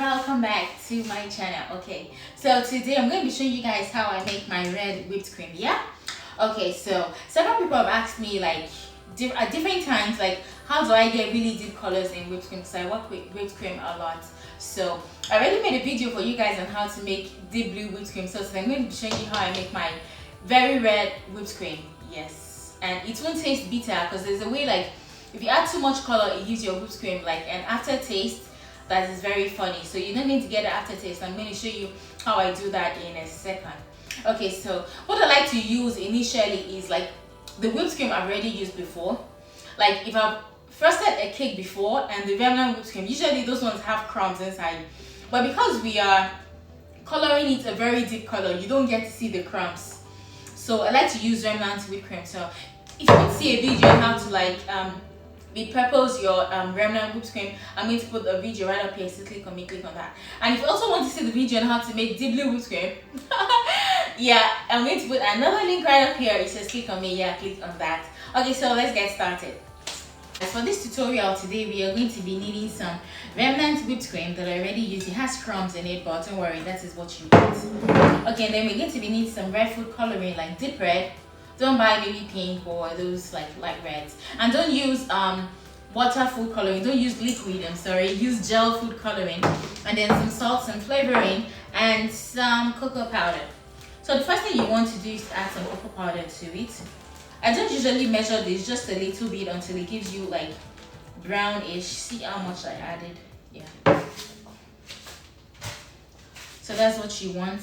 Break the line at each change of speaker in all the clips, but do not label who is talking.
welcome back to my channel. Okay, so today I'm going to be showing you guys how I make my red whipped cream. Yeah, okay, so several people have asked me like at different times, like, how do I get really deep colors in whipped cream, because I work with whipped cream a lot. So I already made a video for you guys on how to make deep blue whipped cream. So today I'm going to be showing you how I make my very red whipped cream. Yes, and it won't taste bitter because there's a way, like, if you add too much color, it gives your whipped cream like an aftertaste that is very funny. So you don't need to get an aftertaste. I'm going to show you how I do that in a second. Okay, so what I like to use initially is like the whipped cream I've already used before. Like if I've frosted a cake before and the remnant whipped cream, usually those ones have crumbs inside. But because we are coloring it a very deep color, you don't get to see the crumbs. So I like to use remnant whipped cream. So if you want to see a video on how to like repurpose your remnant whipped cream, I'm going to put a video right up here, so click on that. And if you also want to see the video on how to make deep blue whipped cream, yeah, I'm going to put another link right up here. It says click on me. Yeah, click on that. Okay, so let's get started. For this tutorial today, we are going to be needing some remnant whipped cream that I already used. It has crumbs in it, but don't worry, that is what you want. Okay, and then we're going to be needing some red food coloring, like deep red. Don't buy maybe pink or those like light reds, and don't use water food coloring. Don't use liquid, I'm sorry, use gel food coloring, and then some salt, some flavoring, and some cocoa powder. So the first thing you want to do is to add some cocoa powder to it. I don't usually measure this, just a little bit until it gives you like brownish. See how much I added? Yeah, so that's what you want.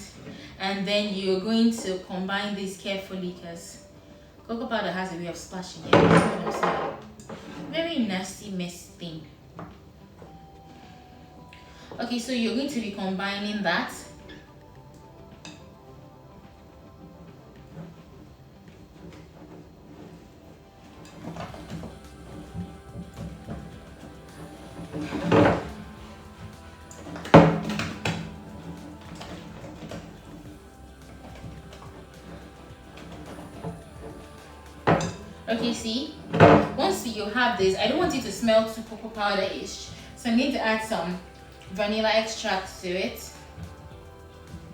And then you're going to combine this carefully because cocoa powder has a way of splashing it. That's what I'm saying. Very nasty, messy thing. Okay, so you're going to be combining that. Okay, see, once you have this, I don't want it to smell too cocoa powder-ish, so I'm going to add some vanilla extract to it.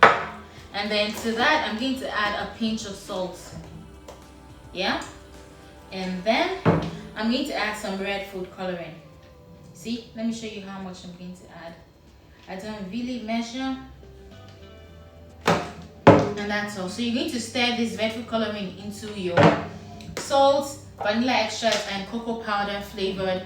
And then to that, I'm going to add a pinch of salt. Yeah, and then I'm going to add some red food coloring. See, let me show you how much I'm going to add. I don't really measure, and that's all. So you're going to stir this red food coloring into your salt, vanilla extract, and cocoa powder flavored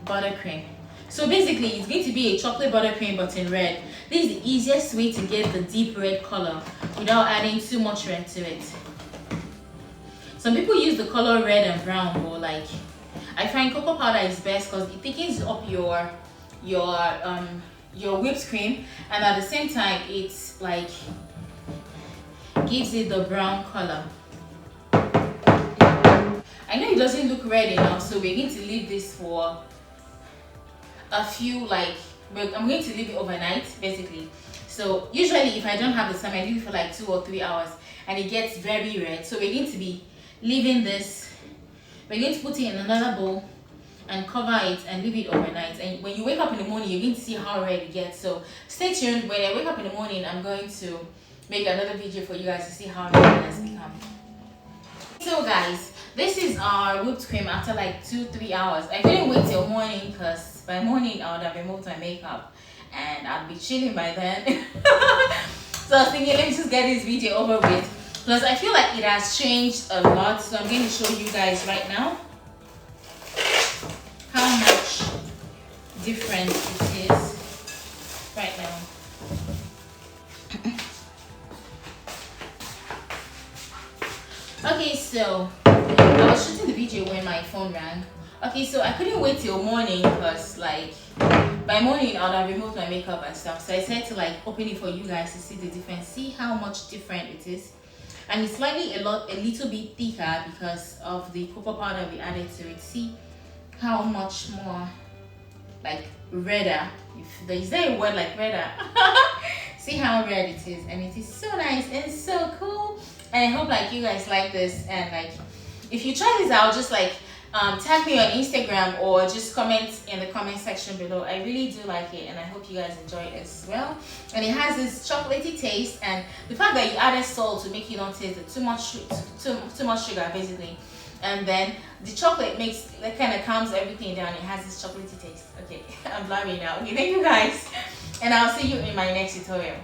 buttercream. So basically it's going to be a chocolate buttercream but in red. This is the easiest way to get the deep red color without adding too much red to it. Some people use the color red and brown, but like I find cocoa powder is best because it thickens up your whipped cream, and at the same time it's like gives it the brown color. I know it doesn't look red enough, so we're going to leave this for a few, like, I'm going to leave it overnight basically. So usually if I don't have the time, I leave it for like 2 or 3 hours and it gets very red. So we're going to be leaving this, we're going to put it in another bowl and cover it and leave it overnight. And when you wake up in the morning, you're going to see how red it gets. So stay tuned. When I wake up in the morning, I'm going to make another video for you guys to see how red it has become. So guys, this is our whipped cream after like 2-3 hours. I couldn't wait till morning because by morning I would have removed my makeup and I'd be chilling by then. So I was thinking, let me just get this video over with. Plus I feel like it has changed a lot, so I'm going to show you guys right now how much different it is right now. Okay, so I was shooting the video when my phone rang. Okay, so I couldn't wait till morning because like by morning I would have removed my makeup and stuff. So I said to like open it for you guys to see the difference. See how much different it is. And it's slightly a little bit thicker because of the cocoa powder we added to it. See how much more like redder, if there is a word like redder. See how red it is, and it is so nice and so cool. And I hope like you guys like this, and like if you try this out, just like tag me on Instagram or just comment in the comment section below. I really do like it, and I hope you guys enjoy it as well. And it has this chocolatey taste, and the fact that you added salt to make you not taste it too much sugar basically. And then the chocolate makes, like, kind of calms everything down. It has this chocolatey taste. Okay, I'm blabbing now. Okay, thank you guys, and I'll see you in my next tutorial.